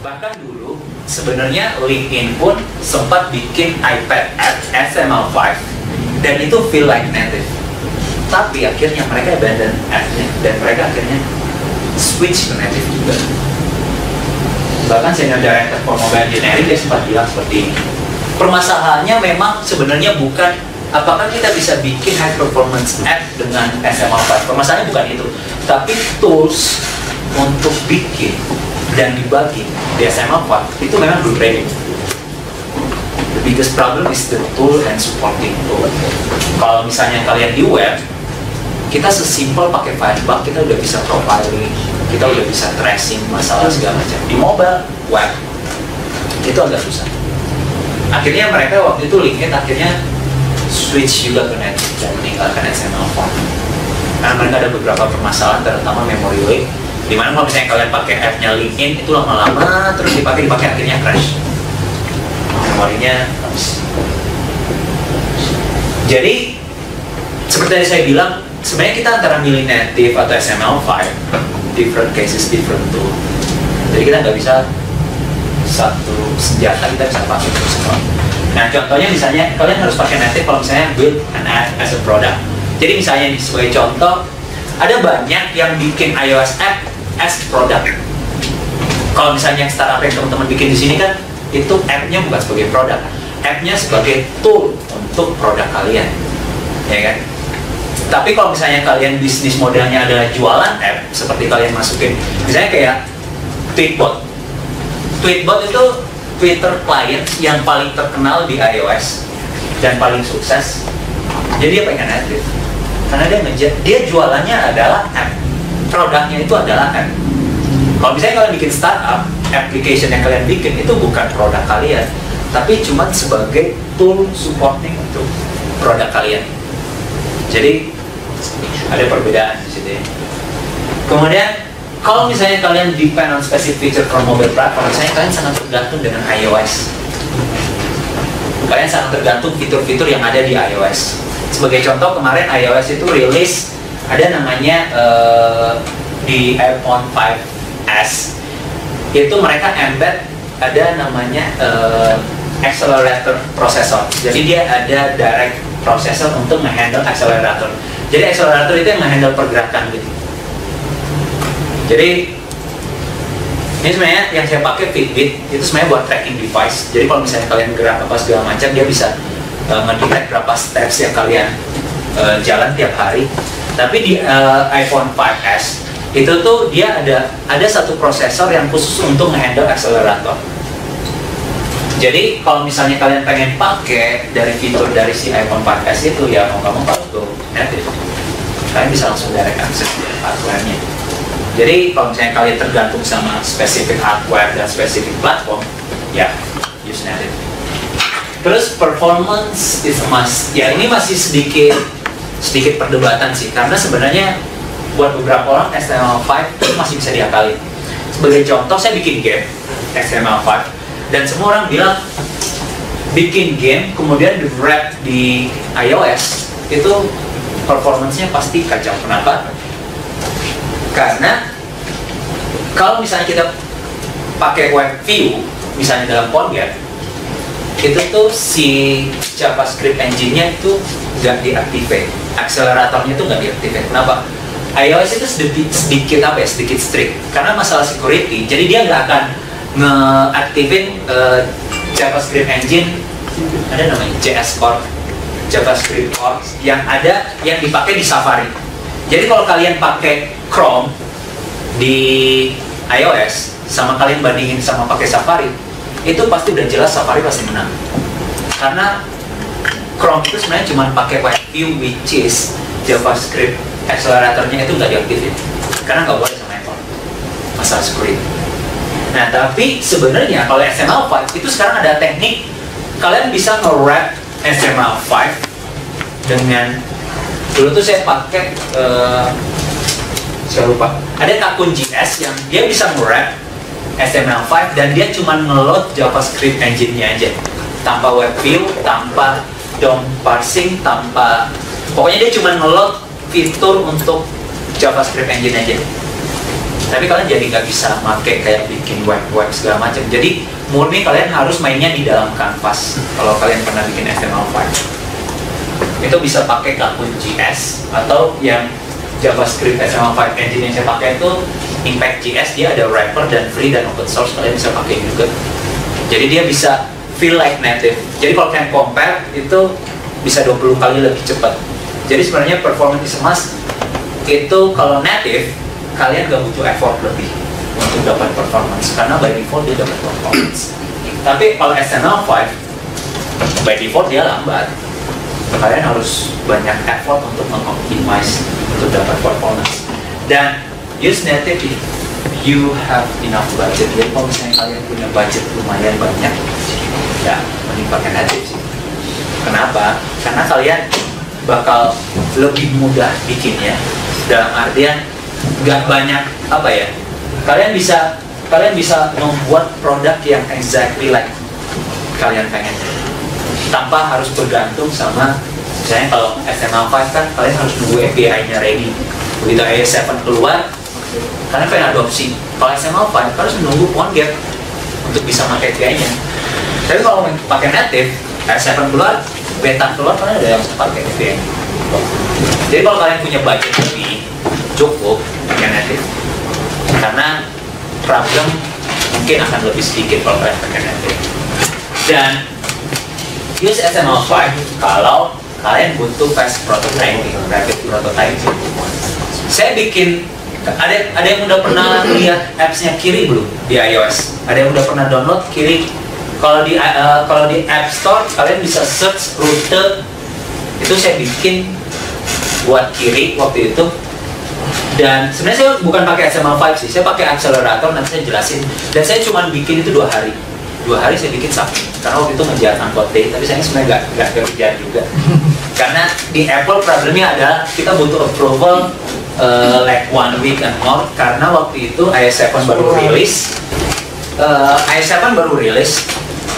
Bahkan dulu sebenarnya LinkedIn pun sempat bikin iPad app HTML5 dan itu feel like native. Tapi akhirnya mereka abandon app-nya dan mereka akhirnya switch ke native juga. Bahkan senior director for mobile engineering dia sempat bilang seperti ini. Permasalahannya memang sebenarnya bukan apakah kita bisa bikin high performance app dengan HTML5. Permasalahannya bukan itu, tapi tools untuk bikin dan dibagi di HTML5 itu memang belum ready. The biggest problem is the tool and supporting tool. Kalau misalnya kalian di web, kita sesimpel pakai Firebug, kita udah bisa profiling, kita udah bisa tracing masalah segala macam. Di mobile, web, itu agak susah. Akhirnya mereka waktu itu LinkedIn akhirnya switch juga ke native dan meninggalkan HTML5. Karena mereka ada beberapa permasalahan, terutama memory leak. Dimana kalau misalnya kalian pakai app-nya LinkedIn itu lama-lama terus dipakai akhirnya crash. Memorinya habis. Jadi seperti yang saya bilang, sebenarnya kita antara milih native atau HTML5, different cases, different tool. Jadi kita nggak bisa satu senjata kita bisa pakai terus semua. Nah contohnya misalnya kalian harus pakai native kalau misalnya build an app as a product. Jadi misalnya nih, sebagai contoh, ada banyak yang bikin iOS app as product. Kalau misalnya startup yang teman-teman bikin di sini kan, itu app-nya bukan sebagai produk, app-nya sebagai tool untuk produk kalian, ya kan? Tapi kalau misalnya kalian bisnis modelnya adalah jualan app, seperti kalian masukin, misalnya kayak Tweetbot. Tweetbot itu Twitter client yang paling terkenal di iOS dan paling sukses. Jadi dia pengen native, karena dia jualannya adalah app, produknya itu adalah app. Kalau misalnya kalian bikin startup, application yang kalian bikin itu bukan produk kalian, tapi cuma sebagai tool supporting untuk produk kalian. Jadi ada perbedaan di situ ya. Kemudian kalau misalnya kalian depend on specific feature from mobile platform, misalnya kalian sangat tergantung dengan iOS. Kalian sangat tergantung fitur-fitur yang ada di iOS. Sebagai contoh, kemarin iOS itu rilis ada namanya di iPhone 5s itu mereka embed ada namanya accelerator processor. Jadi dia ada direct processor untuk menghandle accelerator. Jadi accelerator itu yang menghandle pergerakan gitu. Jadi ini sebenarnya yang saya pakai Fitbit itu sebenarnya buat tracking device. Jadi kalau misalnya kalian gerak apa segala macam, dia bisa ngedetect berapa steps yang kalian jalan tiap hari. Tapi di iPhone 5s itu tuh dia ada satu prosesor yang khusus untuk ngehandle accelerator. Jadi kalau misalnya kalian pengen pakai dari fitur dari si iPhone 5s itu, ya mau nggak mau kalau native, kalian bisa langsung direct access dari hardware-nya. Jadi kalau misalnya kalian tergantung sama spesifik hardware dan spesifik platform, ya use native. Terus performance is a must. Ya ini masih sedikit perdebatan sih, karena sebenarnya buat beberapa orang HTML5 itu masih bisa diakalin. Sebagai contoh, saya bikin game HTML5 dan semua orang bilang bikin game kemudian di wrap di iOS itu performance-nya pasti kacau. Kenapa? Karena kalau misalnya kita pakai web view, misalnya dalam PhoneGap, itu tuh si JavaScript engine-nya itu nggak diaktifkan, akseleratornya itu nggak diaktifkan. Kenapa? iOS itu sedikit strict karena masalah security. Jadi dia nggak akan ngeaktifin JavaScript engine, ada namanya JS Core, JavaScript Core yang dipakai di Safari. Jadi kalau kalian pakai Chrome di iOS sama kalian bandingin sama pakai Safari, itu pasti udah jelas Safari pasti menang. Karena Chrome itu sebenarnya cuma pakai web view, which is JavaScript acceleratornya itu nggak diaktifin karena nggak boleh sama Apple, masalah security. Nah tapi sebenarnya kalau HTML5 itu sekarang ada teknik kalian bisa nge-wrap HTML5 dengan, dulu tuh saya pakai saya lupa, ada Kakun.js yang dia bisa nge-wrap HTML5 dan dia cuma nge-load JavaScript engine-nya aja tanpa web view, tanpa DOM parsing, pokoknya dia cuma nge-load fitur untuk JavaScript engine aja. Tapi kalian jadi nggak bisa pakai kayak bikin web segala macam. Jadi murni kalian harus mainnya di dalam kanvas. Kalau kalian pernah bikin HTML5, itu bisa pakai Qt.js atau yang JavaScript HTML5 engine yang saya pakai itu Impact.js. Dia ada wrapper dan free dan open source, kalian bisa pakai juga. Jadi dia bisa feel like native. Jadi kalau kalian compare itu bisa 20 kali lebih cepat. Jadi sebenarnya performance is a must. Itu kalau native kalian gak butuh effort lebih untuk dapat performance karena by default dia dapat performance. Tapi kalau HTML5 by default dia lambat. Kalian harus banyak effort untuk mengoptimize untuk dapat performance. Dan use native if you have enough budget. Jadi kalau misalnya kalian punya budget lumayan banyak, ya mending pakai native sih. Kenapa? Karena kalian bakal lebih mudah bikinnya. Dalam artian nggak banyak apa ya, kalian bisa membuat produk yang exactly like kalian pengen tanpa harus bergantung sama, misalnya kalau HTML5 kan kalian harus nunggu API-nya ready, begitu AS7 keluar kalian pengen adopsi. Kalau HTML5 kalian harus menunggu PhoneGap untuk bisa pakai API-nya. Tapi kalau pakai native, AS7 keluar, beta keluar, kalian ada yang pakai API. Jadi kalau kalian punya budget lebih, cukup pakai native karena problem mungkin akan lebih sedikit kalau kalian pakai native. Dan use HTML5 kalau kalian butuh fast prototyping, rapid prototyping. Saya bikin, ada yang udah pernah lihat apps-nya Kiri belum di iOS? Ada yang udah pernah download Kiri? Kalau di App Store kalian bisa search rute. Itu saya bikin buat Kiri waktu itu. Dan sebenarnya saya bukan pakai HTML5 sih, saya pakai accelerator, nanti saya jelasin. Dan saya cuma bikin itu 2 hari. 2 hari saya bikin submit. Karena waktu itu ngejar angkot day, tapi saya sebenarnya nggak kerja juga. Karena di Apple problemnya adalah kita butuh approval like 1 week and more. Karena waktu itu iOS 7 baru rilis. iOS 7 baru rilis.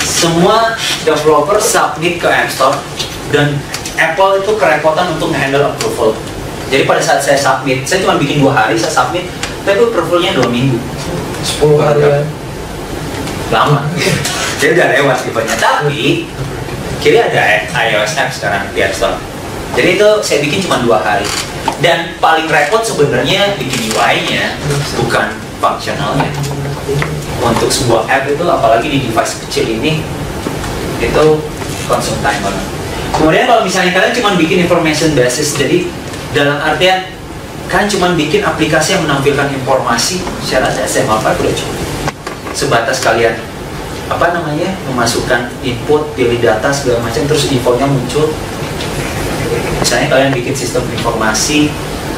Semua developer submit ke App Store. Dan Apple itu kerepotan untuk nge-handle approval. Jadi pada saat saya submit, saya cuma bikin 2 hari, saya submit, tapi approvalnya 2 minggu. 10 hari ya. Lama. Jadi udah lewat tipenya. Tapi Kiri ada iOS app sekarang di App Store. Jadi itu saya bikin cuma 2 hari. Dan paling repot sebenarnya bikin UI-nya, bukan fungsionalnya. Untuk sebuah app itu, apalagi di device kecil ini, itu consume time banget. Kemudian kalau misalnya kalian cuma bikin information basis, jadi dalam artian kalian cuma bikin aplikasi yang menampilkan informasi, saya rasa HTML5 udah cukup. Sebatas kalian memasukkan input, pilih data segala macam, terus infonya muncul. Misalnya kalian bikin sistem informasi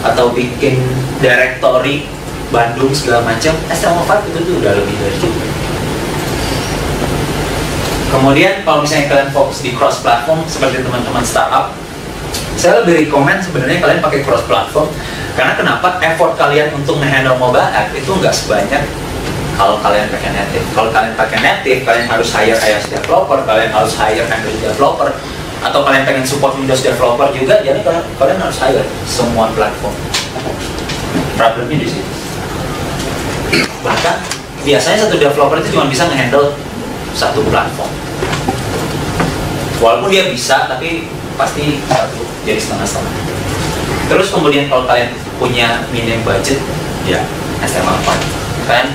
atau bikin directory Bandung segala macam, HTML5 itu tuh udah lebih dari cukup. Kemudian kalau misalnya kalian fokus di cross platform seperti teman-teman startup, saya lebih rekomend sebenarnya kalian pakai cross platform. Karena kenapa? Effort kalian untuk nge-handle mobile app itu nggak sebanyak kalau kalian pakai native. Kalau kalian pakai native, kalian harus hire iOS developer, kalian harus hire Android developer, atau kalian pengen support Windows developer juga, jadi kalian harus hire semua platform. Problemnya di situ. Bahkan biasanya satu developer itu cuma bisa nge-handle satu platform. Walaupun dia bisa, tapi pasti satu jadi setengah-setengah. Terus kemudian kalau kalian punya minim budget, ya HTML5, kalian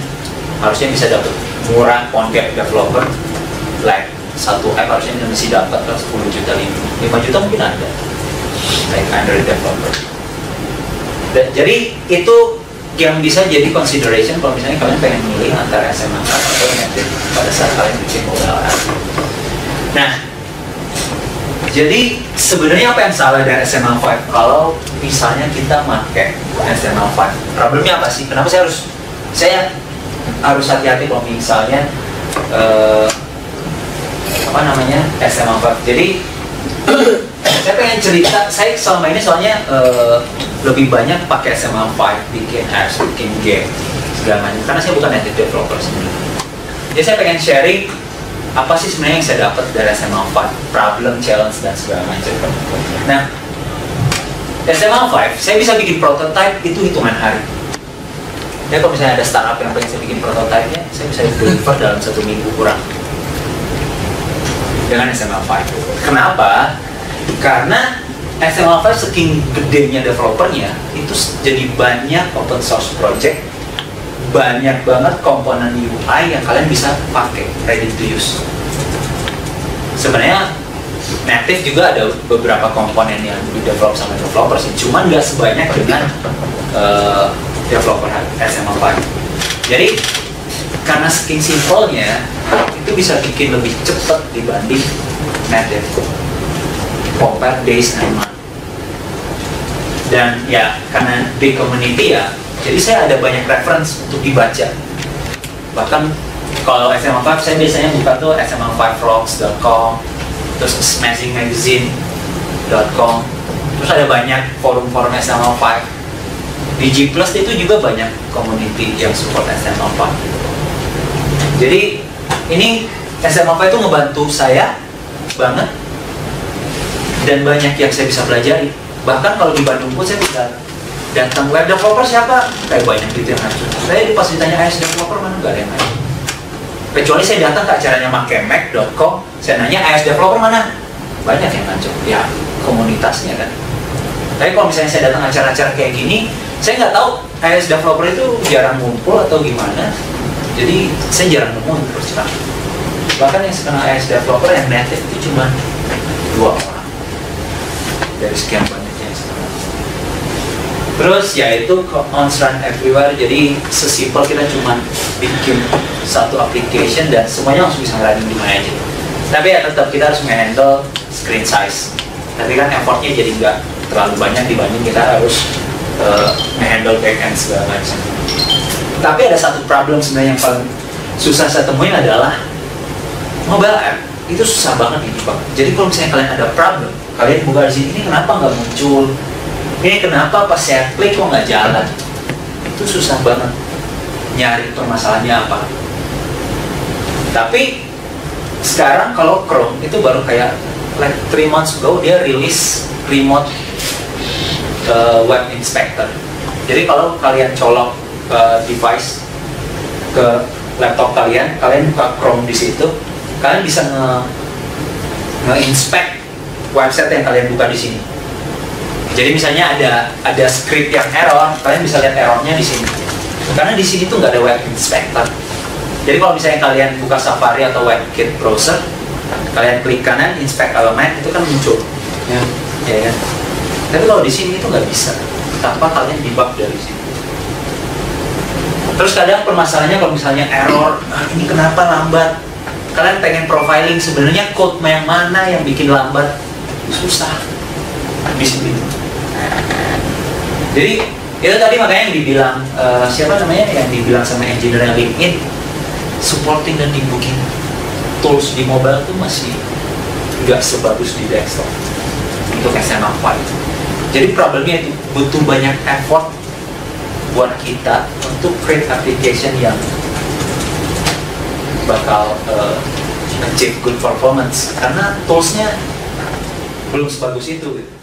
harusnya bisa dapat murah PhoneGap developer, like satu app harusnya masih dapat 10 juta, 5 juta mungkin ada, like Android developer. Jadi itu yang bisa jadi consideration kalau misalnya kalian pengen milih antara HTML5 atau native pada saat kalian bikin mobile app. Nah, jadi sebenarnya apa yang salah dari HTML5 kalau misalnya kita pakai HTML5? Problemnya apa sih? Kenapa saya harus hati-hati kalau misalnya HTML5? Jadi saya pengen cerita, saya selama ini soalnya lebih banyak pakai HTML5 bikin apps, bikin game segala macam, karena saya bukan native developer sebenarnya. Jadi saya pengen sharing apa sih sebenarnya yang saya dapat dari HTML5, problem, challenge, dan segala macam. Nah, HTML5 saya bisa bikin prototype itu hitungan hari. Ya kalau misalnya ada startup yang pengen saya bikin prototipe-nya, saya bisa deliver dalam 1 minggu kurang dengan SML5. Kenapa? Karena SML5 saking gedenya developernya, itu jadi banyak open source project, banyak banget komponen UI yang kalian bisa pakai, ready to use. Sebenarnya native juga ada beberapa komponen yang di develop sama developer sih, cuman nggak sebanyak dengan developer SML5. Jadi karena saking simpelnya, itu bisa bikin lebih cepat dibanding native compare days and month. Dan ya karena di community ya, jadi saya ada banyak reference untuk dibaca. Bahkan kalau SML5 saya biasanya buka tuh sml5rocks.com, terus smashingmagazine.com, terus ada banyak forum-forum SML5. Di G+ itu juga banyak community yang support SML5. Jadi ini SML5 itu ngebantu saya banget dan banyak yang saya bisa pelajari. Bahkan kalau di Bandung pun saya bisa datang, web developer siapa? Kayak banyak gitu yang ngacu. Saya pas ditanya AS developer mana, nggak ada yang ngacu. Kecuali saya datang ke acaranya makemac.com, saya nanya AS developer mana? Banyak yang ngacu. Ya komunitasnya kan. Tapi kalau misalnya saya datang acara-acara kayak gini, saya nggak tahu AS developer itu jarang ngumpul atau gimana. Jadi saya jarang nemu terus terang. Bahkan yang sekarang AS developer yang native itu cuma 2 orang dari sekian banyaknya yang sekarang. Terus ya itu on run everywhere. Jadi sesimpel kita cuma bikin satu application dan semuanya langsung bisa running di mana aja. Tapi ya tetap kita harus nge-handle screen size. Tapi kan effortnya jadi nggak terlalu banyak dibanding kita harus nge-handle backend segala macam. Tapi ada satu problem sebenarnya yang paling susah saya temuin adalah mobile app itu susah banget Bang. Jadi kalau misalnya kalian ada problem, kalian buka di sini, ini kenapa nggak muncul? Ini kenapa pas saya klik kok nggak jalan? Itu susah banget nyari permasalahannya apa. Tapi sekarang kalau Chrome itu baru kayak like 3 months ago dia rilis remote web inspector. Jadi kalau kalian colok device ke laptop kalian buka Chrome di situ, kalian bisa nge-inspect website yang kalian buka di sini. Jadi misalnya ada script yang error, kalian bisa lihat errornya di sini. Karena di sini tuh nggak ada web inspector. Jadi kalau misalnya kalian buka Safari atau WebKit browser, kalian klik kanan inspect element itu kan muncul. Ya kan? Tapi kalau di sini itu nggak bisa tanpa kalian debug dari sini. Terus kadang permasalahannya kalau misalnya error, ini kenapa lambat? Kalian pengen profiling sebenarnya code yang mana yang bikin lambat, susah di sini. Jadi itu tadi makanya yang dibilang siapa namanya yang dibilang sama engineer LinkedIn, supporting dan debugging tools di mobile itu masih nggak sebagus di desktop untuk SML5. Jadi problemnya itu butuh banyak effort buat kita untuk create application yang bakal achieve good performance karena toolsnya belum sebagus itu gitu.